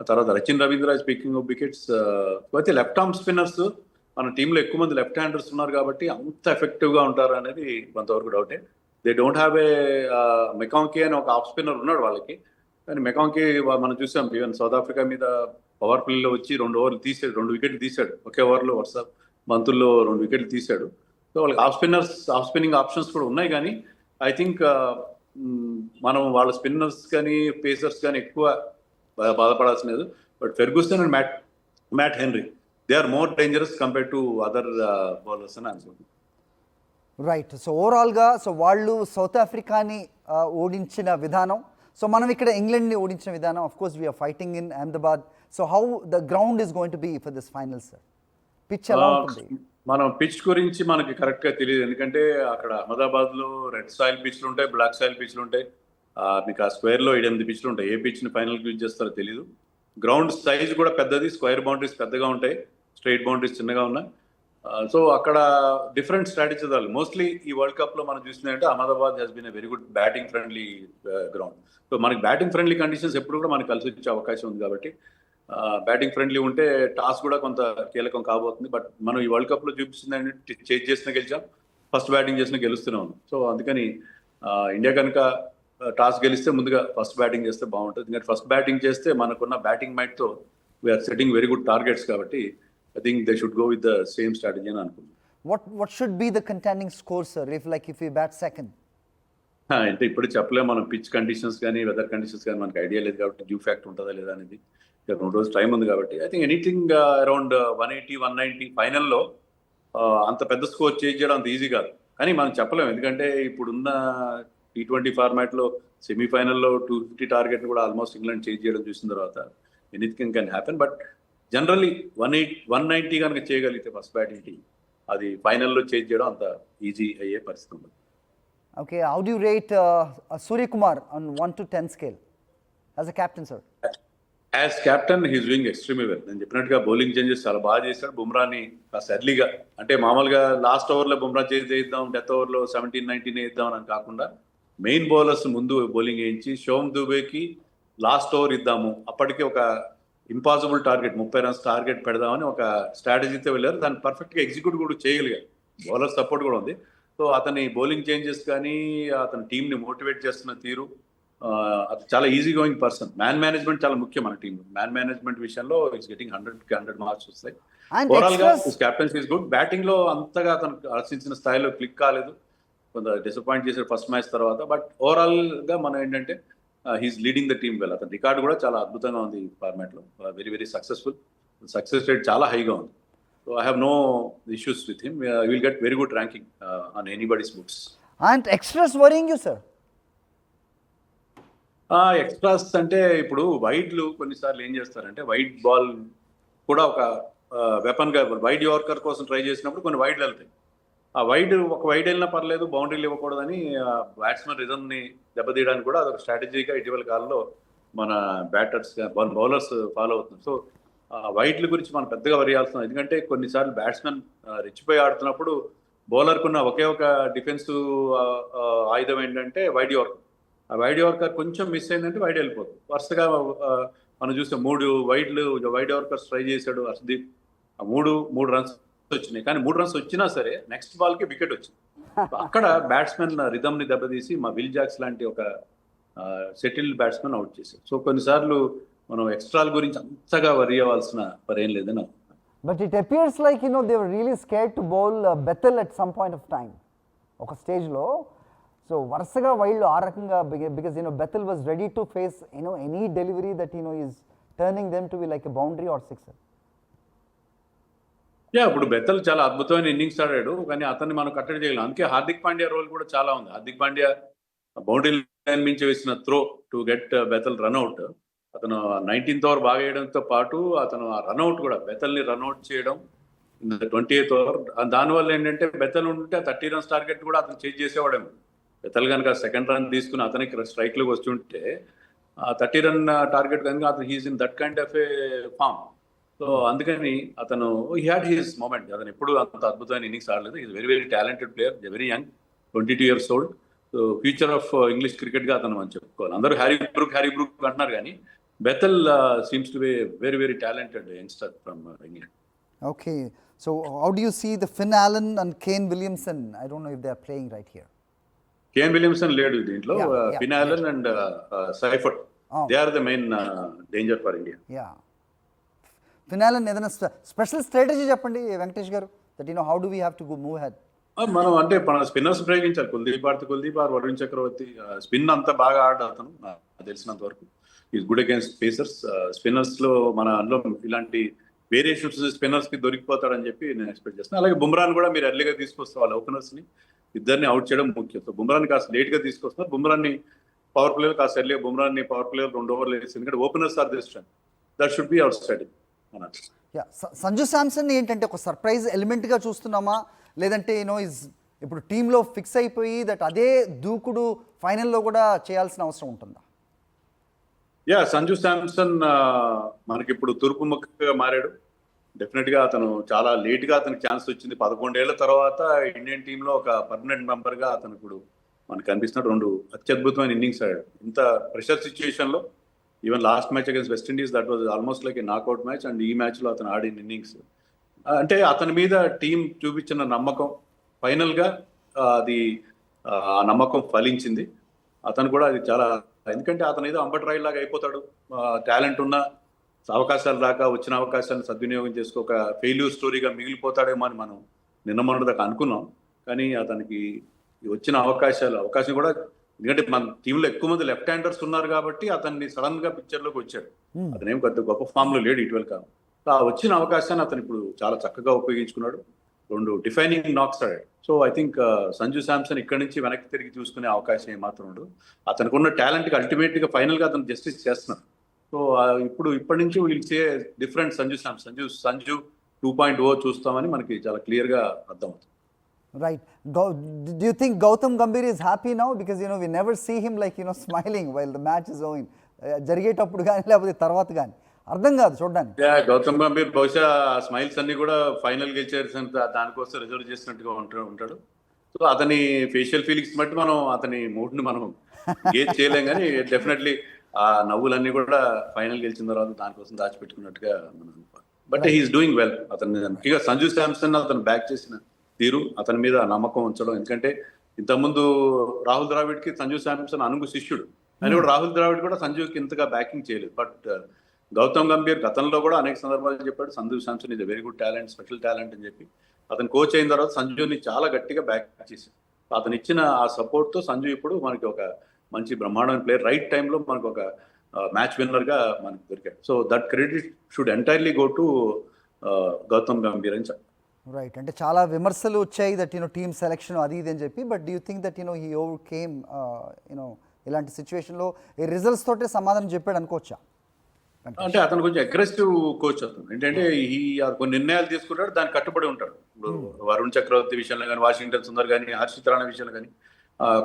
తర్వాత Rachin Ravindra speaking of wickets. అయితే లెఫ్ట్ ఆర్మ్ స్పిన్నర్స్ మన టీంలో ఎక్కువ మంది లెఫ్ట్ హ్యాండర్స్ ఉన్నారు కాబట్టి అంత ఎఫెక్టివ్గా ఉంటారు అనేది కొంతవరకు డౌటే. దే డోంట్ హ్యావ్ ఏ మెకాంకీ అని ఒక ఆఫ్ స్పిన్నర్ ఉన్నాడు వాళ్ళకి, కానీ మెకాంకీ మనం చూసాం ఈవెన్ సౌత్ ఆఫ్రికా మీద పవర్ ప్లేలో వచ్చి 2 వికెట్లు తీశాడు ఒకే ఓవర్లో. వరుస బంతుల్లో 2 వికెట్లు తీశాడు. సో వాళ్ళకి ఆఫ్ స్పిన్నింగ్ ఆప్షన్స్ కూడా ఉన్నాయి, కానీ ఐ థింక్ మనం వాళ్ళ స్పిన్నర్స్ కానీ పేసర్స్ కానీ ఎక్కువ బాధపడాల్సినది. But Ferguson and Matt Henry they are more dangerous compare to other bowlers అని అనుకుంటున్నాను. రైట్. సో ఓవరాల్గా వాళ్ళు సౌత్ ఆఫ్రికాని ఓడించిన విధానం, సో మనం ఇక్కడ ఇంగ్లాండ్ని ఓడించిన విధానం, of course we are fighting in Ahmedabad. So how the ground is going to be for this final sir? Pitch ఎలా ఉంటుంది? మనం పిచ్ గురించి మనకి కరెక్ట్గా తెలియదు, ఎందుకంటే అక్కడ అహ్మదాబాద్లో రెడ్ సాయిల్ పిచ్లు ఉంటాయి, బ్లాక్ సాయిల్ పిచ్లు ఉంటాయి. మీకు ఆ స్క్వేర్లో 8 పిచ్లు ఉంటాయి. ఏ పిచ్ని ఫైనల్కి యూజ్ చేస్తారో తెలియదు. గ్రౌండ్ సైజ్ కూడా పెద్దది, స్క్వేర్ బౌండరీస్ పెద్దగా ఉంటాయి, స్ట్రైట్ బౌండరీస్ చిన్నగా ఉన్నాయి. సో అక్కడ డిఫరెంట్ స్ట్రాటజీస్ వాళ్ళు మోస్ట్లీ ఈ వరల్డ్ కప్లో మనం చూసినట్టే Ahmedabad has been a very good batting friendly ground. So మనకి బ్యాటింగ్ ఫ్రెండ్లీ కండిషన్స్ ఎప్పుడు కూడా మనకి కలిసి వచ్చే అవకాశం ఉంది కాబట్టి బ్యాటింగ్ ఫ్రెండ్లీ ఉంటే టాస్ కూడా కొంత కీలకం కాబోతుంది. బట్ మనం ఈ వరల్డ్ కప్లో చూపించింది చేజ్ చేసిన గెలిచాం, ఫస్ట్ బ్యాటింగ్ చేసిన గెలుస్తున్నాం. సో అందుకని ఇండియా కనుక టాస్ గెలిస్తే ముందుగా ఫస్ట్ బ్యాటింగ్ చేస్తే బాగుంటుంది. ఎందుకంటే ఫస్ట్ బ్యాటింగ్ చేస్తే మనకున్న బ్యాటింగ్ మైట్తో we are setting very good targets కాబట్టి I think they should go with the same strategy అని అనుకుంటున్నాను. What should be the contending score, sir, if we bat second? అంటే ఇప్పుడు చెప్పలేము మనం. పిచ్ కండిషన్స్ కానీ వెదర్ కండిషన్స్ కానీ మనకి ఐడియా లేదు కాబట్టి డ్యూ ఫ్యాక్ట్ ఉంటుందా లేదా అనేది. 2 రోజులు టైం ఉంది కాబట్టి ఐ థింక్ ఎనీథింగ్ అరౌండ్ 180, 190 ఫైనల్లో అంత పెద్ద స్కోర్ చేంజ్ చేయడం అంత ఈజీ కాదు. కానీ మనం చెప్పలేము, ఎందుకంటే ఇప్పుడున్న T20 ఫార్మాట్లో సెమీఫైనల్లో 250 టార్గెట్ కూడా ఆల్మోస్ట్ ఇంగ్లాండ్ చేంజ్ చేయడం చూసిన తర్వాత anything can happen. But generally 190 కనుక చేయగలిగితే ఫస్ట్ బ్యాటింగ్ టీం అది ఫైనల్లో చేంజ్ చేయడం అంత ఈజీ అయ్యే పరిస్థితి ఉంది. Okay, how do you rate Suryakumar on 1 to 10 scale as a captain sir? As captain he's doing extremely well. నేను చెప్పినట్టుగా బౌలింగ్ చేంజెస్ చాలా బాగా చేశాడు. బుమ్రాని కాస్త ఎర్లీగా, అంటే మామూలుగా లాస్ట్ ఓవర్లో బుమ్రా చేద్దాం, డెత్ ఓవర్లో 17, 19 వేద్దాం అని కాకుండా మెయిన్ బౌలర్స్ ముందు బౌలింగ్ వేయించి శోమ్ దుబేకి లాస్ట్ ఓవర్ ఇద్దాము, అప్పటికే ఒక ఇంపాసిబుల్ టార్గెట్ 30 runs టార్గెట్ పెడదామని ఒక స్ట్రాటజీతో వెళ్ళారు. దాన్ని పర్ఫెక్ట్గా ఎగ్జిక్యూట్ కూడా చేయగలిగారు. బౌలర్ సపోర్ట్ కూడా ఉంది. సో అతని బౌలింగ్ చేంజెస్ కానీ అతని టీంని మోటివేట్ చేస్తున్న తీరు, అది చాలా easy going person. Man management చాలా ముఖ్యం మన టీంలో. మ్యాన్ మేనేజ్మెంట్ విషయంలో ఇట్స్ గెటింగ్ 100 మార్క్స్ వస్తాయి. ఓవరాల్ గా కెప్టెన్సీ ఇస్ గుడ్. బ్యాటింగ్ లో అంతగా అతను ఆశించిన స్థాయిలో క్లిక్ కాలేదు, కొంత డిసప్పాయింట్ చేశారు ఫస్ట్ మ్యాచ్ తర్వాత. బట్ ఓవరాల్ గా మనం ఏంటంటే he's leading the team well. అతని రికార్డు కూడా చాలా అద్భుతంగా ఉంది ఈ ఫార్మాట్లో. Very successful. సక్సెస్ రేట్ చాలా హైగా ఉంది. So I have no issues with him. Will get very good ranking on anybody's books. And extras worrying you sir? Extras అంటే ఇప్పుడు వైడ్లు కొన్నిసార్లు ఏం చేస్తారంటే వైడ్ బాల్ కూడా ఒక వెపన్గా, వైడ్ యార్కర్ కోసం ట్రై చేసినప్పుడు కొన్ని వైడ్లు వెళ్తాయి. ఆ ఒక వైడ్ వెళ్ళినా పర్లేదు, బౌండరీలు ఇవ్వకూడదని బ్యాట్స్మెన్ రిజమ్ని దెబ్బతీయడానికి కూడా అదొక స్ట్రాటజీగా ఇటీవల కాలంలో మన బ్యాటర్స్ బౌలర్స్ ఫాలో అవుతున్నారు. సో వైడ్ల గురించి మనం పెద్దగా వరియాల్సిన, ఎందుకంటే కొన్నిసార్లు బ్యాట్స్మెన్ రెచ్చిపోయి ఆడుతున్నప్పుడు బౌలర్కున్న ఒకే ఒక డిఫెన్సివ్ ఆయుధం ఏంటంటే వైడ్ యార్కర్. ఆ వైడ్ యార్కర్ కొంచెం మిస్ అయిందంటే వైడ్ వెళ్ళిపోతుంది. వరుసగా మనం చూస్తే వైడ్ యార్కర్స్ ట్రై చేశాడు హర్షదీప్. ఆ మూడు రన్స్ వచ్చినాయి, కానీ 3 రన్స్ వచ్చినా సరే నెక్స్ట్ బాల్ కి వికెట్ వచ్చింది. అక్కడ బ్యాట్స్మెన్ రిథమ్ ని దెబ్బతీసి మా విల్ జాక్స్ లాంటి ఒక సెటిల్డ్ బ్యాట్స్మెన్ అవుట్ చేశారు. సో కొన్నిసార్లు మనం ఎక్స్ట్రాల గురించి అంతగా వరి అవ్వాల్సిన పరేం లేదని. But it appears like, they were really scared to bowl Bethel at some point of time. ఒక స్టేజ్లో సో వరుసగా వైల్డ్ ఆ రకంగా because Bethel was ready to face any delivery that is turning them to be like a boundary or sixer. ఇప్పుడు బెత్తల్ చాలా అద్భుతమైన ఇన్నింగ్స్ ఆడాడు, కానీ అతన్ని మనం కట్టడి చేయలేం. అందుకే హార్దిక్ పాండ్యా రోల్ కూడా చాలా ఉంది. హార్దిక్ పాండ్యా బౌండరీ లైన్ మించి వేసిన త్రో టు గెట్ బెత్తల్ రన్అట్, అతను 19th ఓవర్ బాగా వేయడంతో పాటు అతను ఆ రన్అట్ కూడా బెత్తల్ని రన్అట్ చేయడం 28th ఓవర్. దానివల్ల ఏంటంటే బెత్తల్ ఉంటే 30 runs టార్గెట్ కూడా అతను చేంజ్ చేసేవాడేమో. బెత్తల్ కనుక సెకండ్ రన్ తీసుకుని అతనికి స్ట్రైక్లోకి వస్తుంటే ఆ 30 run టార్గెట్ కనుక అతను he's in that kind of a form. So అందుకని అతను హీ హ్యాడ్ హిస్ మూమెంట్. అతను ఎప్పుడు అంత అద్భుతమైన ఇన్నింగ్స్ ఆడలేదు. Is very very talented player, very young, 22 years old. So future of English cricket గా అతను మనం చెప్పుకోవాలి. అందరూ హ్యారీ బ్రూక్ అంటున్నారు, కానీ Bethell seems to be very very talented youngster from England. Okay, so how do you see the Finn Allen and Kane Williamson? I don't know if they are playing right here. Kane Williamson లేడు దీంట్లో. Finn Allen and Seifert, they are the main danger for India. Finn Allen ఏదైనా స్పెషల్ స్ట్రాటజీ చెప్పండి Venkatesh garu, that how do we have to move head. మనం అంటే మన స్పిన్నర్స్ ప్రయోగించాలి. కుల్దీప్ ఆర్ వరుణ్ చక్రవర్తి. స్పిన్ అంతా బాగా ఆడాడు అతను, నాకు తెలిసినంత వరకు. Is good against pacers. Spinners లో మన అందులో ఇలాంటి వేరియేషన్స్ స్పిన్నర్స్ కి దొరికిపోతాడని చెప్పి నేను ఎక్స్పెక్ట్ చేస్తాను. అలాగే బుమ్రాన్ కూడా మీరు ఎర్లీగా తీసుకొస్తే వాళ్ళ ఓపెనర్స్ ని ఇద్దరిని అవుట్ చేయడం ముఖ్యం. సో బుమ్రాన్ కాస్త లేట్ గా తీసుకొస్తున్నారు. బుమ్రాన్ని పవర్ ప్లేయర్ కాస్త ఎర్లీగా బుమ్రాన్ని పవర్ ప్లేయర్ 2 overs వేసి, ఎందుకంటే openers are the strength. That should be our strategy. Sanju Samson ఏంటంటే ఒక సర్ప్రైజ్ ఎలిమెంట్ గా చూస్తున్నామా, లేదంటే ఇప్పుడు టీంలో ఫిక్స్ అయిపోయి దట్ అదే దూకుడు ఫైనల్లో కూడా చేయాల్సిన అవసరం ఉంటుందా? సంజు శాంసన్ మనకి ఇప్పుడు తూర్పు ముఖగా మారాడు. డెఫినెట్ గా అతను చాలా లేట్ గా అతనికి ఛాన్స్ వచ్చింది. 11 ఏళ్ల తర్వాత ఇండియన్ టీంలో ఒక పర్మనెంట్ మెంబర్ గా అతను ఇప్పుడు మనకు కనిపిస్తున్నాడు. 2 అత్యద్భుతమైన ఇన్నింగ్స్ ఆడాడు. ఇంత ప్రెషర్ సిచ్యుయేషన్ లో, even last match against West Indies, that was almost like A knockout match. And ఈ మ్యాచ్ లో అతను ఆడిన ఇన్నింగ్స్ అంటే అతని మీద టీం చూపించిన నమ్మకం ఫైనల్ గా అది ఆ నమ్మకం ఫలించింది. అతను కూడా అది చాలా, ఎందుకంటే అతను ఏదో అంబట్ రాయల్ లాగా అయిపోతాడు. టాలెంట్ ఉన్న అవకాశాలు దాకా వచ్చిన అవకాశాలను సద్వినియోగం చేసుకోక ఫెయిల్యూర్ స్టోరీగా మిగిలిపోతాడేమో అని మనం నిన్న దాకా అనుకున్నాం. కానీ అతనికి వచ్చిన అవకాశం కూడా, ఎందుకంటే మన టీంలో ఎక్కువ మంది లెఫ్ట్ హ్యాండర్స్ ఉన్నారు కాబట్టి అతన్ని సడన్ గా పిక్చర్ లోకి వచ్చాడు. అతనేం పెద్ద గొప్ప ఫామ్ లో లేడు ఇటీవల కాలం. ఆ వచ్చిన అవకాశాన్ని అతను ఇప్పుడు చాలా చక్కగా ఉపయోగించుకున్నాడు. 2 డిఫైనింగ్ నాక్స్ ఆడాడు. So I think Sanju Samson ఇక్కడ నుంచి వెనక్కి తిరిగి చూసుకునే అవకాశం ఏమాత్రం ఉండదు. అతనికి ఉన్న టాలెంట్ కి అల్టిమేట్ గా ఫైనల్ గా అతను జస్టిస్ చేస్తున్నాడు. సో ఇప్పటి నుంచి విల్ సే డిఫరెంట్ సంజు 2.0 చూస్తామని మనకి చాలా క్లియర్ గా అర్థమవుతుంది. Right. Do you think Gautam Gambhir is happy now? Because we never see him like smiling while the match is going. జరిగేటప్పుడు కానీ లేకపోతే తర్వాత కానీ అర్థం కాదు చూడడానికి. గౌతమ్ గంభీర్ బహుశా స్మైల్స్ అన్ని కూడా ఫైనల్ గెలిచేసినంత దానికోసం రిజర్వ్ చేసినట్టుగా ఉంటాడు. సో అతని ఫేషియల్ ఫీలింగ్స్ బట్టి మనం అతని మూడ్ ని మనం గేజ్ చేయలేం, కానీ డెఫినెట్లీ ఆ నవ్వులన్నీ కూడా ఫైనల్ గెలిచిన తర్వాత దానికోసం దాచిపెట్టుకున్నట్టుగా మనం. But he's doing well. అతని ముఖ్యంగా సంజు శాంసన్ అతను బ్యాక్ చేసిన తీరు, అతని మీద నమ్మకం ఉంచడం. ఎందుకంటే ఇంతకుముందు రాహుల్ ద్రావిడ్ కి సంజు శాంసన్ అనుగు శిష్యుడు, అని కూడా రాహుల్ ద్రావిడ్ కూడా సంజుకి ఇంతగా బ్యాకింగ్ చేయలేదు. బట్ గౌతమ్ గంభీర్ గతంలో కూడా అనేక సందర్భాలు చెప్పాడు సంజు శాంసన్ ఇది very good talent, special talent అని చెప్పి. అతను కోచ్ అయిన తర్వాత సంజుని చాలా గట్టిగా బ్యాక్ చేశాడు. అతను ఇచ్చిన ఆ సపోర్ట్ తో సంజు ఇప్పుడు మనకి ఒక మంచి బ్రహ్మాండమైన ప్లేయర్, రైట్ టైంలో మనకు ఒక మ్యాచ్ విన్నర్ గా మనకు దొరికాడు. So that credit should entirely go to Gautam Gambhir అని చెప్పారు. రైట్, అంటే చాలా విమర్శలు వచ్చాయి దట్ టీమ్ సెలెక్షన్ అది ఇది అని చెప్పి. But do you think that he overcame ఇలాంటి సిచ్యువేషన్లో ఈ రిజల్ట్స్ తోటే సమాధానం చెప్పాడు అనుకోవచ్చా? అంటే అతను కొంచెం అగ్రెసివ్ కోచ్. అతను ఏంటంటే ఈ కొన్ని నిర్ణయాలు తీసుకుంటాడు, దానికి కట్టుబడి ఉంటాడు. ఇప్పుడు వరుణ్ చక్రవర్తి విషయంలో కానీ, వాషింగ్టన్ సుందర్ కానీ, హర్షిత్ రాణా విషయంలో కానీ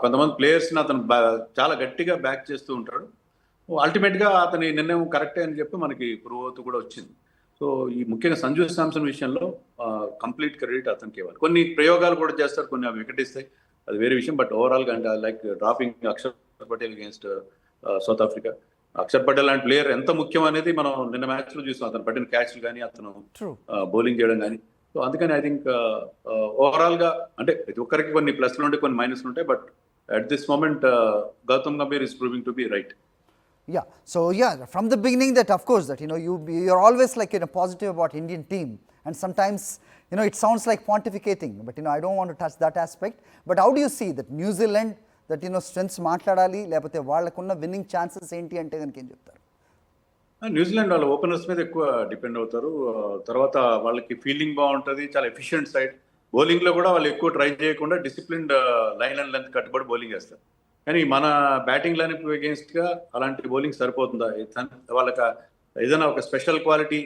కొంతమంది ప్లేయర్స్ ని అతను చాలా గట్టిగా బ్యాక్ చేస్తూ ఉంటాడు. అల్టిమేట్ గా అతని నిర్ణయం కరెక్టే అని చెప్పి మనకి ప్రూవ్ అవుతూ కూడా వచ్చింది. సో ఈ ముఖ్యంగా సంజు శాంసన్ విషయంలో కంప్లీట్ క్రెడిట్ అతనికి ఇవ్వాలి. కొన్ని ప్రయోగాలు కూడా చేస్తారు, కొన్ని అవి వికటిస్తాయి, అది వేరే విషయం. బట్ ఓవరాల్గా అంటే like dropping Akshar Patel against South Africa. Akshar Patel లాంటి ప్లేయర్ ఎంత ముఖ్యం అనేది మనం నిన్న మ్యాచ్లో చూసాం. అతను పట్టిన క్యాచ్లు కానీ, అతను బౌలింగ్ చేయడం కానీ. సో అందుకని ఐ థింక్ ఓవరాల్గా అంటే ప్రతి ఒక్కరికి కొన్ని ప్లస్లు ఉంటాయి, కొన్ని మైనస్లు ఉంటాయి. But at this moment Gautam Gambhir is proving to be right. Yeah, so yeah, from the beginning that of course that you're always like positive about Indian team, and sometimes it sounds like pontificating, but I don't want to touch that aspect. But how do you see that New Zealand that strengths మాట్లాడాలి లేకపోతే వాళ్ళకున్న విన్నింగ్ ఛాన్సెస్ ఏంటి అంటే కనుక ఏం చెప్తారు? న్యూజిలాండ్ వాళ్ళ ఓపెనర్స్ మీద ఎక్కువ డిపెండ్ అవుతారు. తర్వాత వాళ్ళకి ఫీల్డింగ్ బాగుంటుంది, చాలా ఎఫిషియెంట్ సైడ్. బౌలింగ్లో కూడా వాళ్ళు ఎక్కువ ట్రై చేయకుండా డిసిప్లిన్డ్ లైన్ అండ్ లెంత్ కట్టుబడి బౌలింగ్ వేస్తారు. కానీ మన బ్యాటింగ్ లైన్ అగేన్స్ట్గా అలాంటి బౌలింగ్ సరిపోతుందా, వాళ్ళకి ఏదైనా ఒక స్పెషల్ క్వాలిటీ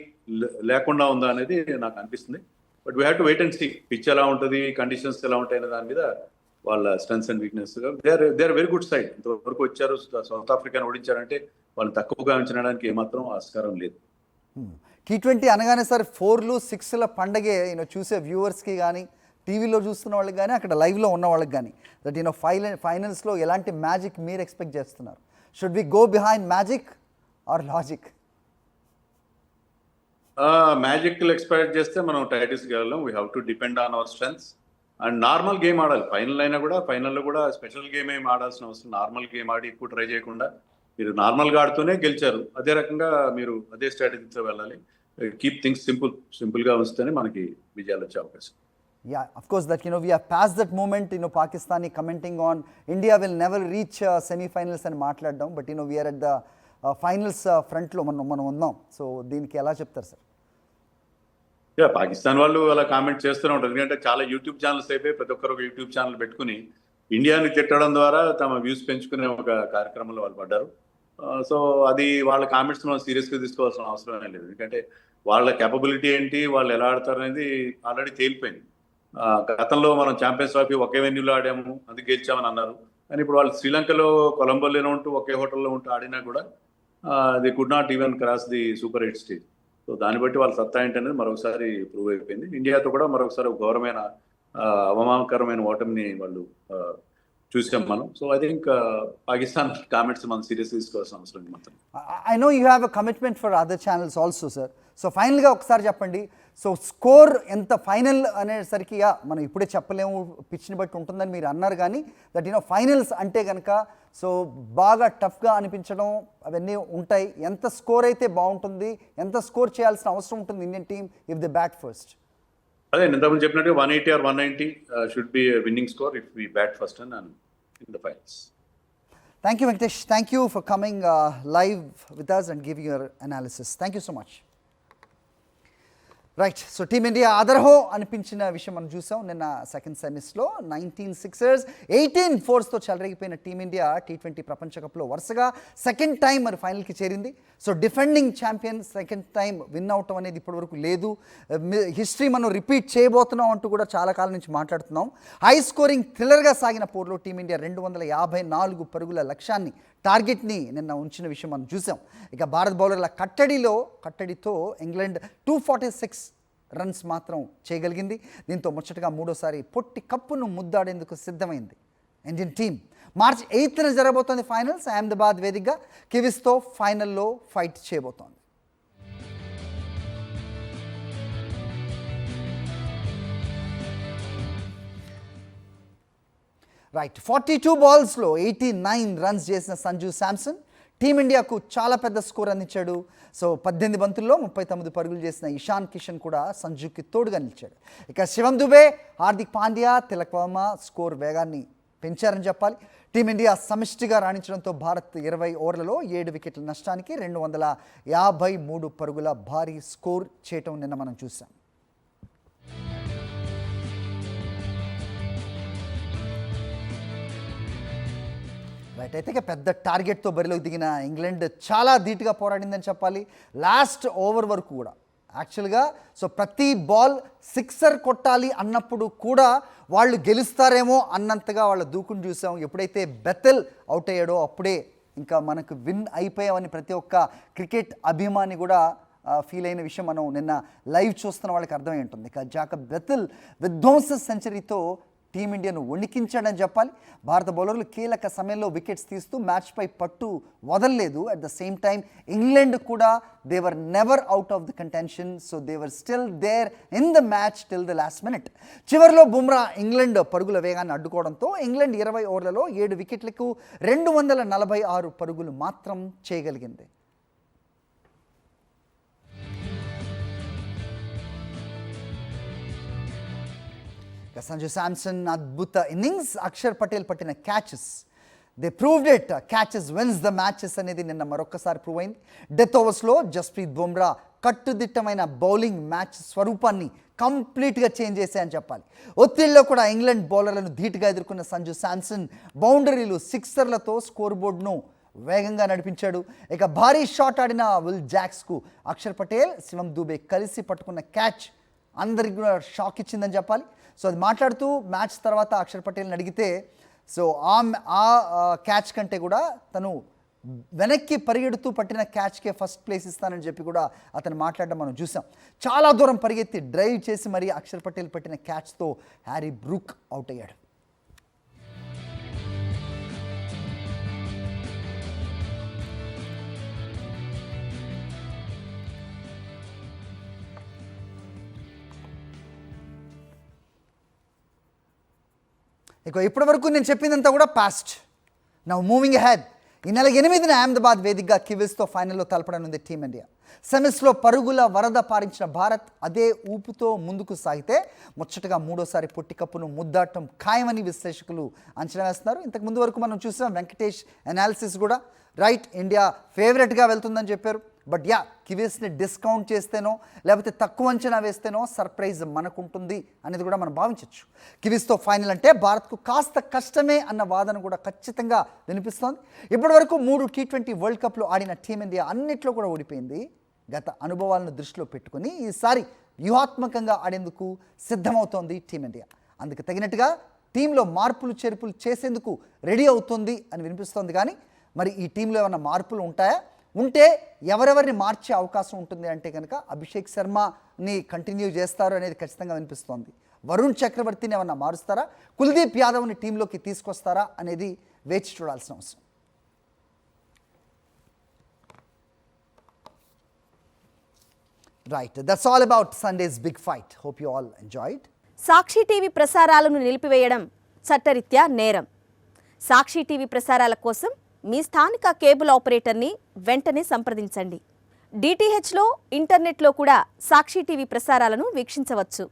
లేకుండా ఉందా అనేది నాకు అనిపిస్తుంది. But we have to wait and see pitch ఎలా ఉంటుంది, కండిషన్స్ ఎలా ఉంటాయి అనే దాని మీద వాళ్ళ strengths and weakness. They are very good side. ఇంతవరకు వచ్చారు, సౌత్ ఆఫ్రికాని ఓడించారంటే వాళ్ళని తక్కువగా అంచనాడానికి ఏమాత్రం ఆస్కారం లేదు. T20 అనగానే సార్ 4లు 6ల పండగే చూసే వ్యూవర్స్కి కానీ, టీవీలో చూస్తున్న వాళ్ళకి కానీ, అక్కడ లైవ్లో ఉన్న వాళ్ళకి కానీ దట్ ఫైనల్స్లో ఎలాంటి మ్యాజిక్ మీరు ఎక్స్పెక్ట్ చేస్తున్నారు? Should we go behind magic or logic? Magic expect చేస్తే మనం టైటిల్స్ గెలవం. We have to depend on our strengths and normal game ఆడాలి. ఫైనల్ అయినా కూడా, ఫైనల్లో కూడా స్పెషల్ గేమ్ ఏమి ఆడాల్సిన అవసరం. నార్మల్ గేమ్ ఆడి ఎక్కువ ట్రై చేయకుండా మీరు నార్మల్గా ఆడుతూనే గెలిచారు. అదే రకంగా మీరు అదే స్ట్రాటజీతో వెళ్ళాలి. కీప్ థింగ్స్ సింపుల్గా ఉంచితేనే మనకి విజయాలు వచ్చే అవకాశం. Yeah, of course that we have passed that moment. Pakistani commenting on India will never reach semi-finals and మాట్లాడడం. But we are at the finals front లో మనం ఉన్నాం. సో దీనికి ఎలా చెప్తారు సార్? పాకిస్తాన్ వాళ్ళు అలా కామెంట్ చేస్తూనే ఉంటారు. ఎందుకంటే చాలా యూట్యూబ్ ఛానల్స్ అయిపోయి ప్రతి ఒక్కరు ఒక యూట్యూబ్ ఛానల్ పెట్టుకుని ఇండియాని తిట్టడం ద్వారా తమ వ్యూస్ పెంచుకునే ఒక కార్యక్రమంలో వాళ్ళు పడ్డారు. సో అది వాళ్ళ కామెంట్స్ మనం సీరియస్గా తీసుకోవాల్సిన అవసరం లేదు. ఎందుకంటే వాళ్ళ కేపబిలిటీ ఏంటి, వాళ్ళు ఎలా ఆడతారు అనేది ఆల్రెడీ తేలిపోయింది. గతంలో మనం ఛాంపియన్స్ ట్రోఫీ ఒకే వెన్యూలో ఆడాము, అందుకు గెలిచామని అన్నారు. కానీ ఇప్పుడు వాళ్ళు శ్రీలంకలో కొలంబోలోనే ఉంటూ ఒకే హోటల్లో ఉంటూ ఆడినా కూడా the could not even cross the super 8 stage. So దాన్ని బట్టి వాళ్ళ సత్తా ఏంటనేది మరొకసారి ప్రూవ్ అయిపోయింది. ఇండియాతో కూడా మరొకసారి ఘోరమైన అవమానకరమైన ఓటమిని వాళ్ళు చూసాం మనం. So I think Pakistan comments మనం సీరియస్ తీసుకోవాల్సిన అవసరం మాత్రం. I know you have a commitment for other channels also sir. So ఫైనల్గా ఒకసారి చెప్పండి, సో స్కోర్ ఎంత ఫైనల్ అనేసరికి మనం ఇప్పుడే చెప్పలేము, పిచ్ని బట్టి ఉంటుందని మీరు అన్నారు. కానీ దట్ ఫైనల్స్ అంటే కనుక సో బాగా టఫ్గా అనిపించడం అవన్నీ ఉంటాయి. ఎంత స్కోర్ అయితే బాగుంటుంది, ఎంత స్కోర్ చేయాల్సిన అవసరం ఉంటుంది Indian team if the bat first? అదే ఇంతకుముందు చెప్పినట్టు 180 or 190 should be winning score if we bat first and in the finals. Thank you, Venkatesh. Thank you for coming live with us and giving your analysis. Thank you so much. Right, so team India అదర్హో అనిపించిన విషయం మనం చూసాం నిన్న సెకండ్ సెమీస్లో. 19 సిక్సర్స్ 18 ఫోర్స్తో చెలరేగిపోయిన టీమిండియా T20 ప్రపంచ కప్లో వరుసగా సెకండ్ టైం మరి ఫైనల్కి చేరింది. So defending champion second time win అవటం అనేది ఇప్పటివరకు లేదు. హిస్టరీ మనం రిపీట్ చేయబోతున్నాం అంటూ కూడా చాలా కాలం నుంచి మాట్లాడుతున్నాం. హై స్కోరింగ్ థ్రిల్లర్గా సాగిన పోర్లో టీమిండియా 254 పరుగుల లక్ష్యాన్ని, టార్గెట్ని నిన్న ఉంచిన విషయం మనం చూసాం. ఇక భారత్ బౌలర్ల కట్టడితో ఇంగ్లాండ్ 246 రన్స్ మాత్రం చేయగలిగింది. దీంతో ముచ్చటగా మూడోసారి పొట్టి కప్పును ముద్దాడేందుకు సిద్ధమైంది ఇండియన్ టీం. మార్చి 8న జరగబోతోంది ఫైనల్స్. అహ్మదాబాద్ వేదికగా కివీస్తో ఫైనల్లో ఫైట్ చేయబోతోంది. రైట్, 42 బాల్స్లో 89 రన్స్ చేసిన సంజు శాంసన్ టీమిండియాకు చాలా పెద్ద స్కోర్ అందించాడు. సో 18 బంతుల్లో 39 పరుగులు చేసిన ఇషాన్ కిషన్ కూడా సంజుకి తోడుగా నిలిచాడు. ఇక శివం దుబే, హార్దిక్ పాండ్యా, తిలక్ వర్మ స్కోర్ వేగాన్ని పెంచారని చెప్పాలి. టీమిండియా సమిష్టిగా రాణించడంతో భారత్ 20 ఓవర్లలో 7 వికెట్ల నష్టానికి 253 పరుగుల భారీ స్కోర్ చేయటం నిన్న మనం చూసాం. రైట్, అయితే ఇక పెద్ద టార్గెట్తో బరిలోకి దిగిన ఇంగ్లాండ్ చాలా ధీటుగా పోరాడిందని చెప్పాలి. లాస్ట్ ఓవర్ వరకు కూడా యాక్చువల్గా సో ప్రతి బాల్ సిక్సర్ కొట్టాలి అన్నప్పుడు కూడా వాళ్ళు గెలుస్తారేమో అన్నంతగా వాళ్ళ దూకుని చూసాం. ఎప్పుడైతే బెతెల్ అవుట్ అయ్యాడో అప్పుడే ఇంకా మనకు విన్ అయిపోయామని ప్రతి ఒక్క క్రికెట్ అభిమాని కూడా ఫీల్ అయిన విషయం మనం నిన్న లైవ్ చూస్తున్న వాళ్ళకి అర్థమై ఉంటుంది. ఇక జాకబ్ బెథెల్ విధ్వంస సెంచరీతో టీమిండియాను వణికించాడని చెప్పాలి. భారత బౌలర్లు కీలక సమయంలో వికెట్స్ తీస్తూ మ్యాచ్పై పట్టు వదలలేదు. At the same time England కూడా they were never out of the contention. So they were still there in the match till the last minute. చివరిలో బుమ్రా ఇంగ్లాండ్ పరుగుల వేగాన్ని అడ్డుకోవడంతో ఇంగ్లాండ్ 20 ఓవర్లలో 7 వికెట్లకు 246 పరుగులు మాత్రం చేయగలిగింది. సంజు శాంసన్ అద్భుత ఇన్నింగ్స్, అక్షర్ పటేల్ పట్టిన catches, they proved it. Catches wins the matches అనేది నిన్న మరొకసారి ప్రూవ్ అయింది. డెత్ ఓవర్స్లో జస్ప్రీత్ బుమ్రా కట్టుదిట్టమైన బౌలింగ్ మ్యాచ్ స్వరూపాన్ని కంప్లీట్గా చేంజ్ చేశాయని చెప్పాలి. ఒత్తిడిలో కూడా ఇంగ్లాండ్ బౌలర్లను ధీటుగా ఎదుర్కొన్న సంజు శాంసన్ బౌండరీలు, సిక్సర్లతో స్కోర్ బోర్డును వేగంగా నడిపించాడు. ఇక భారీ షాట్ ఆడిన విల్ జాక్స్కు అక్షర్ పటేల్, శివం దూబే కలిసి పట్టుకున్న క్యాచ్ అందరికి కూడా షాక్ ఇచ్చిందని చెప్పాలి. సో అది మాట్లాడుతూ మ్యాచ్ తర్వాత అక్షర్ పటేల్ని అడిగితే, సో ఆ క్యాచ్ కంటే కూడా తను వెనక్కి పరిగెడుతూ పట్టిన క్యాచ్కే ఫస్ట్ ప్లేస్ ఇస్తానని చెప్పి కూడా అతను మాట్లాడడం మనం చూసాం. చాలా దూరం పరిగెత్తి డ్రైవ్ చేసి మరీ అక్షర్ పటేల్ పట్టిన క్యాచ్తో హ్యారీ బ్రూక్ అవుట్ అయ్యాడు. ఇక ఇప్పటి వరకు నేను చెప్పిందంతా కూడా పాస్ట్. Now moving ahead. ఈ నెల 8న అహ్మదాబాద్ వేదికగా కివీస్తో ఫైనల్లో తలపడనుంది టీమిండియా. సెమీస్లో పరుగుల వరద పారించిన భారత్ అదే ఊపుతో ముందుకు సాగితే ముచ్చటగా మూడోసారి పొట్టి కప్పును ముద్దాటం ఖాయమని విశ్లేషకులు అంచనా వేస్తున్నారు. ఇంతకు ముందు వరకు మనం చూసాం వెంకటేష్ అనాలిసిస్ కూడా రైట్, ఇండియా ఫేవరెట్గా వెళ్తుందని చెప్పారు. బట్ యా, కివీస్ని డిస్కౌంట్ చేస్తేనో లేకపోతే తక్కువ అంచనా వేస్తేనో సర్ప్రైజ్ మనకుంటుంది అనేది కూడా మనం భావించవచ్చు. కివీస్తో ఫైనల్ అంటే భారత్కు కాస్త కష్టమే అన్న వాదన కూడా ఖచ్చితంగా వినిపిస్తోంది. ఇప్పటివరకు 3 T20 వరల్డ్ కప్లు ఆడిన టీమిండియా అన్నిట్లో కూడా ఓడిపోయింది. గత అనుభవాలను దృష్టిలో పెట్టుకుని ఈసారి వ్యూహాత్మకంగా ఆడేందుకు సిద్ధమవుతోంది టీమిండియా. అందుకు తగినట్టుగా టీంలో మార్పులు చేర్పులు చేసేందుకు రెడీ అవుతుంది అని వినిపిస్తోంది. కానీ మరి ఈ టీంలో ఏమైనా మార్పులు ఉంటాయా? ఉంటే ఎవరెవరిని మార్చే అవకాశం ఉంటుంది అంటే కనుక అభిషేక్ శర్మని కంటిన్యూ చేస్తారు అనేది ఖచ్చితంగా వినిపిస్తోంది. వరుణ్ చక్రవర్తిని ఏమన్నా మారుస్తారా, కుల్దీప్ యాదవ్ని టీంలోకి తీసుకొస్తారా అనేది వేచి చూడాల్సిన అవసరం. Right, that's all about Sunday's big fight. Hope you all enjoyed. Sakshi TV ప్రసారాలను నిలిపివేయడం చట్టరీత్యా నేరం. సాక్షి టీవీ ప్రసారాల కోసం మీ స్థానిక కేబుల్ ఆపరేటర్ని వెంటనే సంప్రదించండి. డిటిహెచ్లో, ఇంటర్నెట్లో కూడా సాక్షి టీవీ ప్రసారాలను వీక్షించవచ్చు.